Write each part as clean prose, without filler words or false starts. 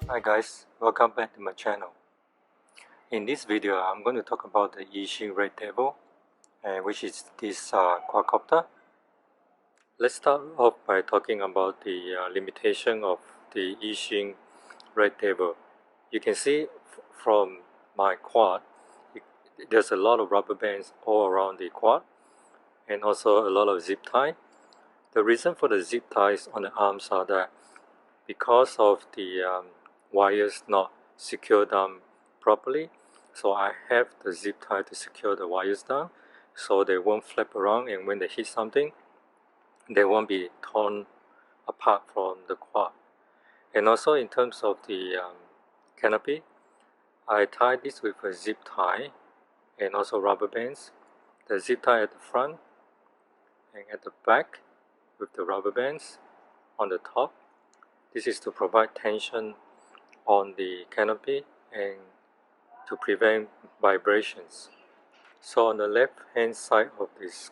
Hi guys, welcome back to my channel. In this video, I'm going to talk about the Eachine Red Devil, which is this quadcopter. Let's start off by talking about the limitation of the Eachine Red Devil. You can see from my quad, there's a lot of rubber bands all around the quad, and also a lot of zip tie. The reason for the zip ties on the arms are that because of the wires not secured down properly, so I have the zip tie to secure the wires down so they won't flap around, and when they hit something they won't be torn apart from the quad. And also in terms of the canopy, I tie this with a zip tie and also rubber bands. The zip tie at the front and at the back with the rubber bands on the top. This is to provide tension on the canopy and to prevent vibrations. So on the left hand side of this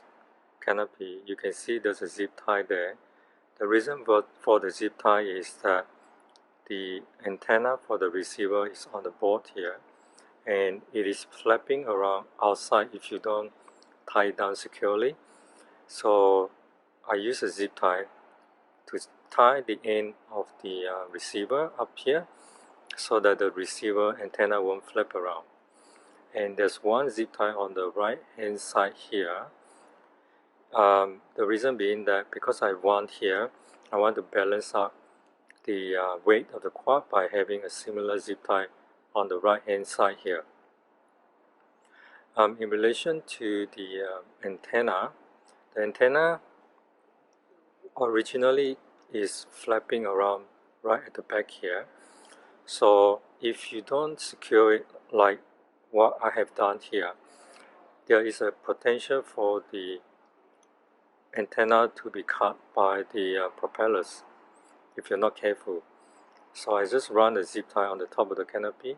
canopy, you can see there's a zip tie there. The reason for the zip tie is that the antenna for the receiver is on the board here, and it is flapping around outside if you don't tie it down securely. So I use a zip tie to tie the end of the receiver up here so that the receiver antenna won't flap around. And there's one zip tie on the right hand side here. The reason being that because I want to balance out the weight of the quad by having a similar zip tie on the right hand side here. In relation to the antenna originally is flapping around right at the back here. So if you don't secure it like what I have done here, there is a potential for the antenna to be cut by the propellers if you're not careful. So I just run a zip tie on the top of the canopy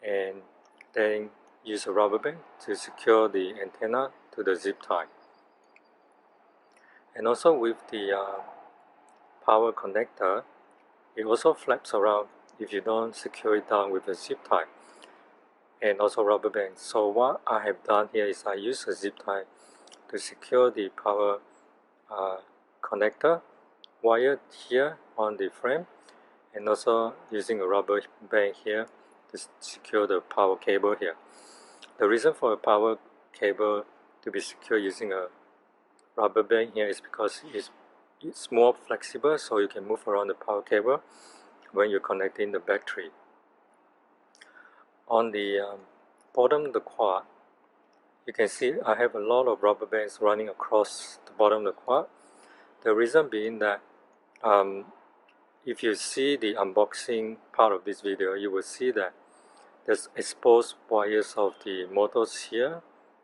and then use a rubber band to secure the antenna to the zip tie. And also with the power connector, it also flaps around if you don't secure it down with a zip tie and also rubber bands. So what I have done here is I use a zip tie to secure the power connector wire here on the frame, and also using a rubber band here to secure the power cable here. The reason for a power cable to be secured using a rubber band here is because it's more flexible, so you can move around the power cable when you're connecting the battery. On the bottom of the quad, you can see I have a lot of rubber bands running across the bottom of the quad. The reason being that if you see the unboxing part of this video, you will see that there's exposed wires of the motors here,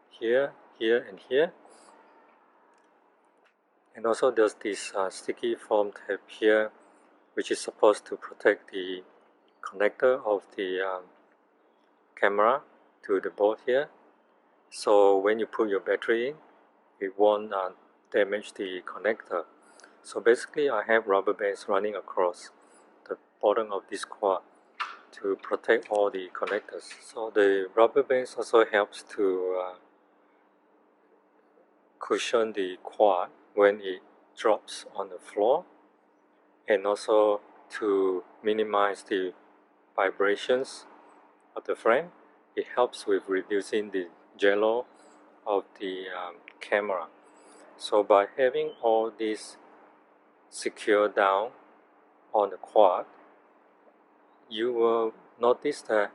here, and here. And also there's this sticky foam tape here, which is supposed to protect the connector of the camera to the board here. So when you put your battery in, it won't damage the connector. So basically I have rubber bands running across the bottom of this quad to protect all the connectors. So the rubber bands also helps to cushion the quad when it drops on the floor, and also to minimize the vibrations of the frame. It helps with reducing the jello of the camera. So by having all this secured down on the quad, you will notice that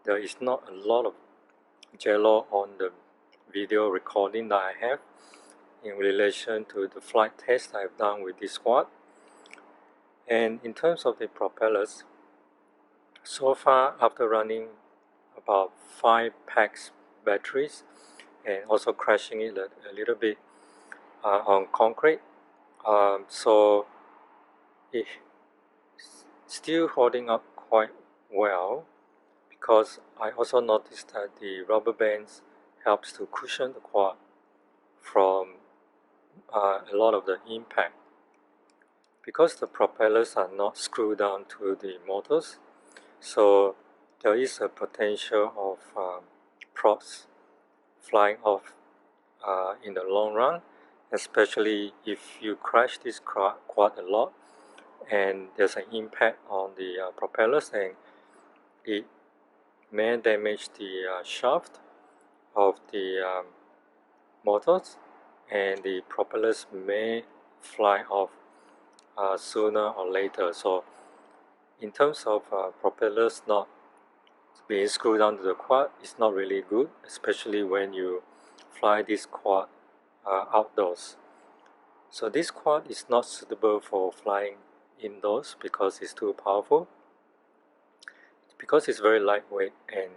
there is not a lot of jello on the video recording that I have in relation to the flight test I've done with this quad. And in terms of the propellers, so far after running about 5 packs batteries and also crashing it a little bit on concrete, so it's still holding up quite well, because I also noticed that the rubber bands helps to cushion the quad from a lot of the impact. Because the propellers are not screwed down to the motors, So there is a potential of props flying off in the long run, especially if you crash this quad a lot and there's an impact on the propellers, and it may damage the shaft of the motors, and the propellers may fly off sooner or later. So in terms of propellers not being screwed down to the quad, it's not really good, especially when you fly this quad outdoors. So this quad is not suitable for flying indoors because it's too powerful. Because it's very lightweight and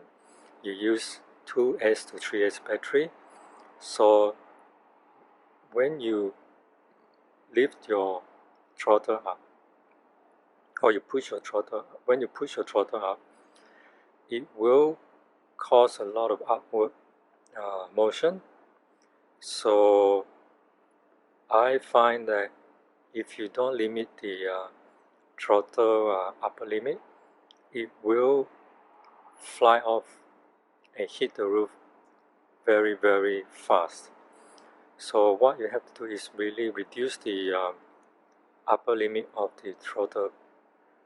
you use 2S to 3S battery, so when you lift your throttle up, or you push your throttle, when you push your throttle up, it will cause a lot of upward motion. So I find that if you don't limit the throttle upper limit, it will fly off and hit the roof very, very fast. So what you have to do is really reduce the upper limit of the throttle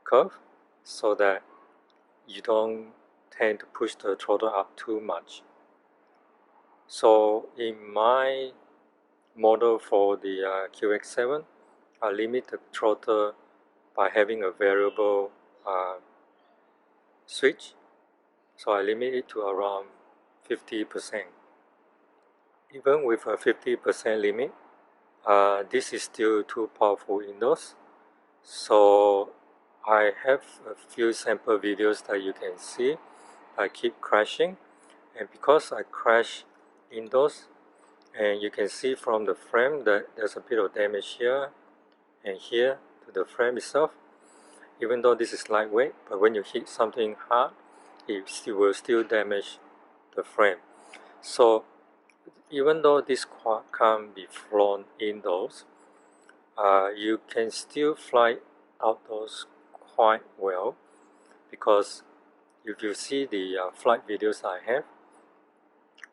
curve so that you don't tend to push the throttle up too much. So in my model for the QX7, I limit the throttle by having a variable switch. So I limit it to around 50%. Even with a 50% limit, this is still too powerful indoors. So I have a few sample videos that you can see. I keep crashing, and because I crash indoors, and you can see from the frame that there's a bit of damage here and here to the frame itself. Even though this is lightweight, but when you hit something hard, it will still damage the frame. So even though this quad can't be flown indoors, you can still fly outdoors quite well, because if you see the flight videos I have,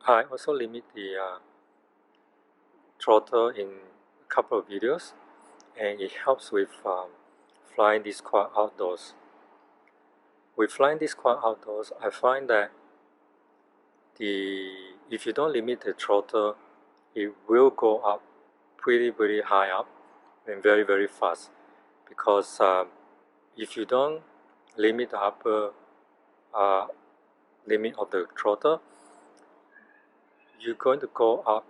I also limit the throttle in a couple of videos, and it helps with flying this quad outdoors. With flying this quad outdoors, I find that if you don't limit the throttle, it will go up pretty high up and very, very fast, because if you don't limit the upper limit of the throttle, you're going to go up.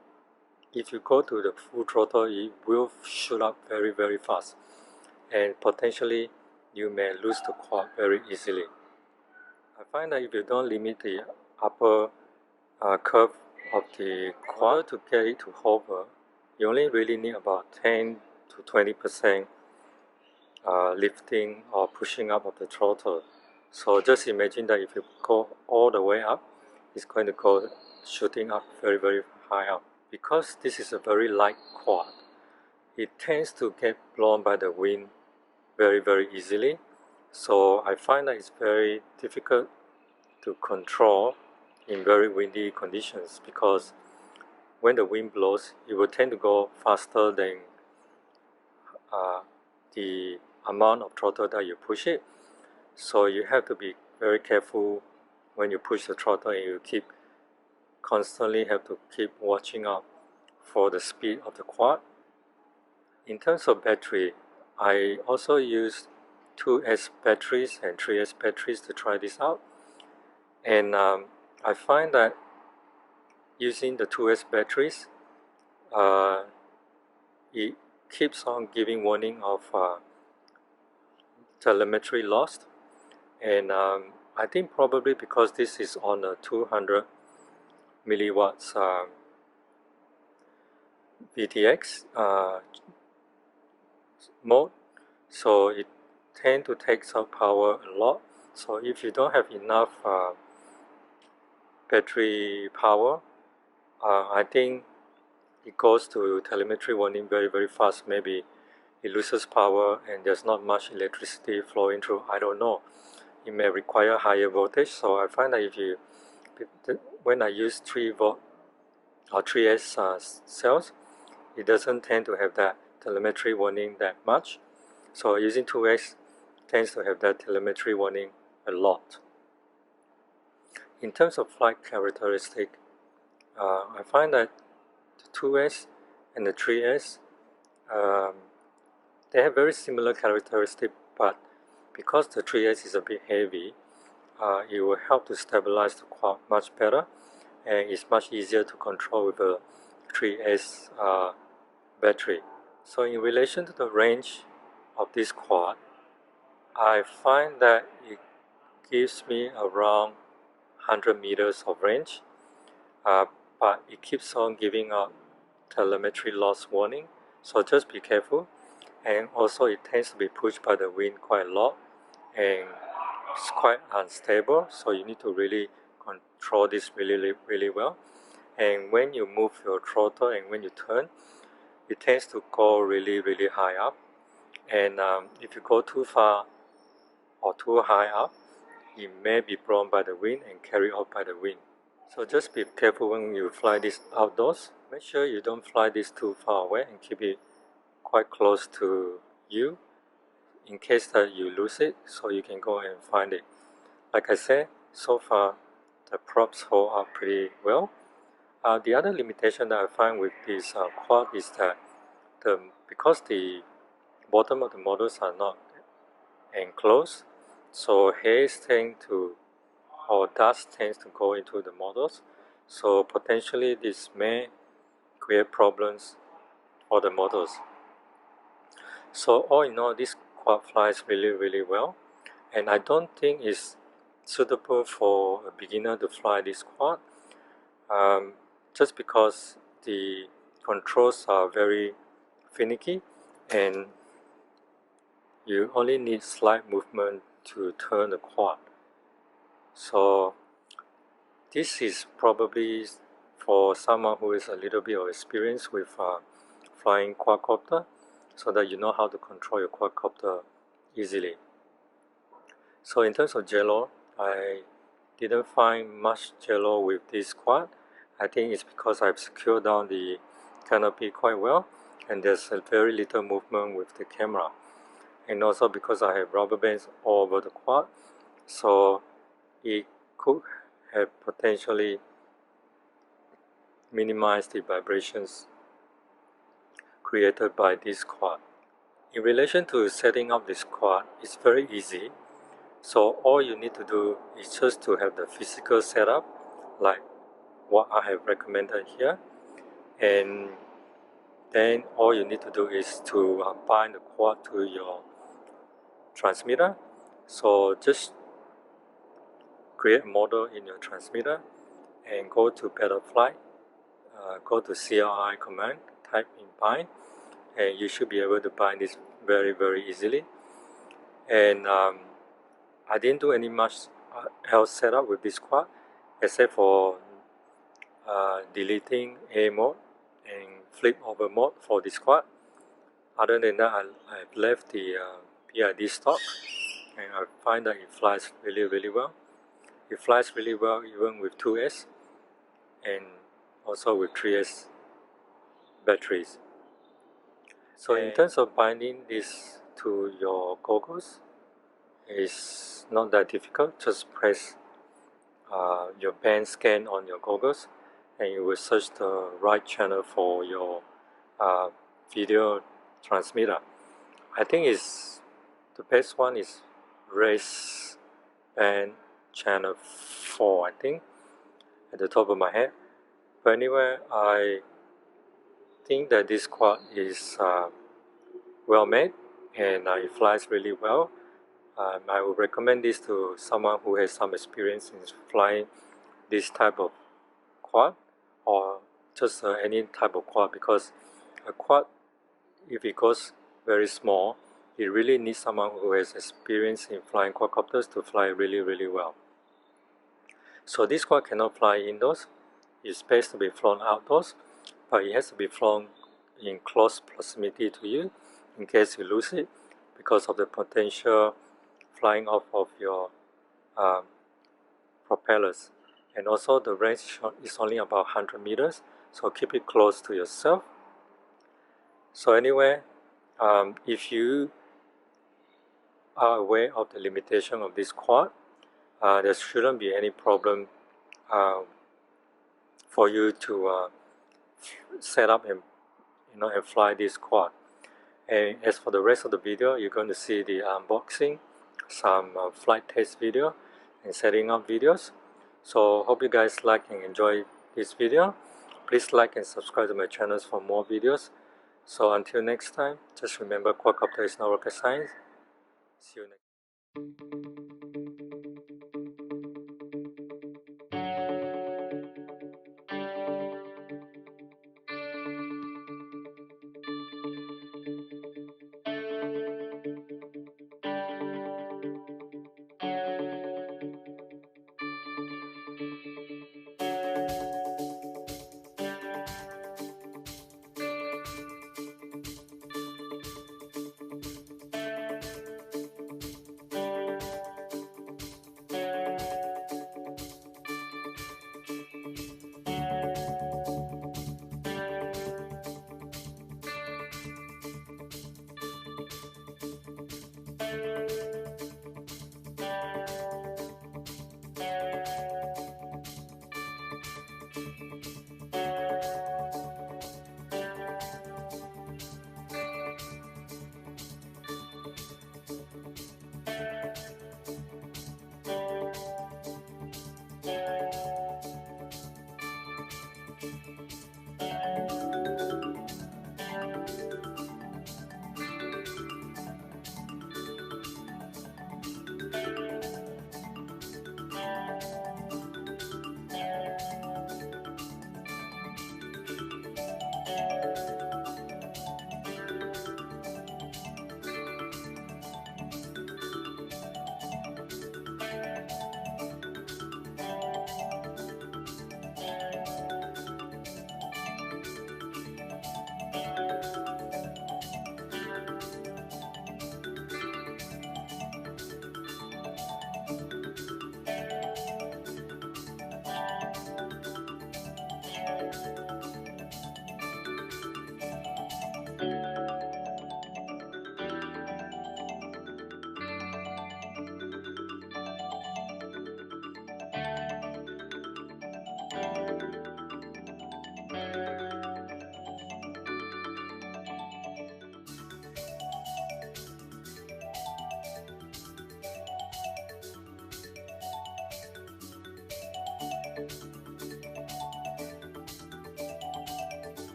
If you go to the full throttle, it will shoot up very, very fast, and potentially you may lose the quad very easily. I find that if you don't limit the upper curve of the quad to get it to hover, you only really need about 10 to 20% lifting or pushing up of the throttle. So just imagine that if you go all the way up, it's going to go shooting up very, very high up. Because this is a very light quad, it tends to get blown by the wind very, very easily. So I find that it's very difficult to control in very windy conditions, because when the wind blows, it will tend to go faster than the amount of throttle that you push it. So you have to be very careful when you push the throttle, and you constantly have to keep watching out for the speed of the quad. In terms of battery, I also use 2S batteries and 3S batteries to try this out. And I find that using the 2S batteries, it keeps on giving warning of telemetry lost. And I think probably because this is on a 200 milliwatts VTX mode, so it tends to take some power a lot. So if you don't have enough battery power, I think it goes to telemetry warning very, very fast. Maybe it loses power and there's not much electricity flowing through. I don't know. it may require higher voltage. So I find that when I use 3 volt or 3S cells, it doesn't tend to have that telemetry warning that much. So using 2S tends to have that telemetry warning a lot. In terms of flight characteristic, I find that the 2S and the 3S, they have very similar characteristics, but because the 3S is a bit heavy, it will help to stabilize the quad much better, and it's much easier to control with a 3S battery. So in relation to the range of this quad, I find that it gives me around 100 meters of range, but it keeps on giving out telemetry loss warning, so just be careful. And also it tends to be pushed by the wind quite a lot, and it's quite unstable, so you need to really control this really well. And when you move your throttle and when you turn, it tends to go really high up, and if you go too far or too high up, it may be blown by the wind and carried off by the wind. So just be careful when you fly this outdoors. Make sure you don't fly this too far away and keep it quite close to you in case that you lose it, so you can go and find it. Like I said, so far the props hold up pretty well. The other limitation that I find with this quad is that because the bottom of the models are not enclosed, so haze or dust tends to go into the models, so potentially this may create problems for the models. So all in all, this quad flies really well, and I don't think it's suitable for a beginner to fly this quad, just because the controls are very finicky and you only need slight movement to turn the quad. So this is probably for someone who is a little bit of experience with flying quadcopter, so that you know how to control your quadcopter easily. So in terms of jello, I didn't find much jello with this quad. I think it's because I've secured down the canopy quite well, and there's a very little movement with the camera. And also because I have rubber bands all over the quad, so it could have potentially minimized the vibrations created by this quad. In relation to setting up this quad, it's very easy. So all you need to do is just to have the physical setup, like what I have recommended here, and then all you need to do is to bind the quad to your transmitter. So just create a model in your transmitter and go to Butterfly, go to CLI command, type in bind, and you should be able to bind this very easily. And I didn't do any much else setup with this quad except for deleting A mode and flip over mode for this quad. Other than that, I've left the PID stock, and I find that it flies really well. It flies really well even with 2S and also with 3S batteries. So in terms of binding this to your goggles, it's not that difficult. Just press your band scan on your goggles, and you will search the right channel for your video transmitter. I think the best one is race band channel 4, I think, at the top of my head. But anyway, I think that this quad is well made, and it flies really well. I would recommend this to someone who has some experience in flying this type of quad, or just any type of quad, because a quad, if it goes very small, it really needs someone who has experience in flying quadcopters to fly really well. So this quad cannot fly indoors. It's best to be flown outdoors, but it has to be flown in close proximity to you in case you lose it, because of the potential flying off of your propellers, and also the range is only about 100 meters, so keep it close to yourself. So anyway, if you are aware of the limitation of this quad, there shouldn't be any problem for you to set up and and fly this quad. And as for the rest of the video, you're going to see the unboxing, some flight test video, and setting up videos. So hope you guys like and enjoy this video. Please like and subscribe to my channels for more videos. So until next time, just remember quadcopter is not rocket science. See you next.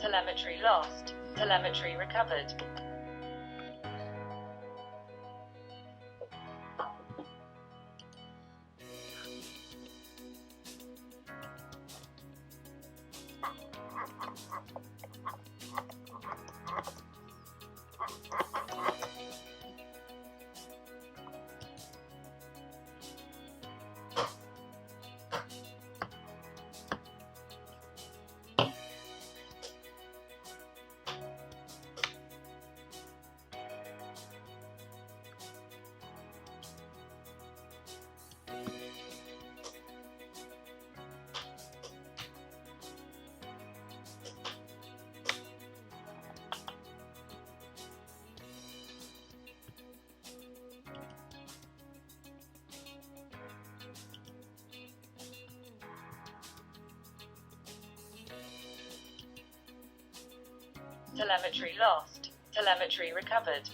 Telemetry lost. Telemetry recovered. Telemetry lost. Telemetry recovered.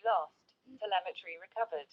Telemetry lost. Telemetry recovered.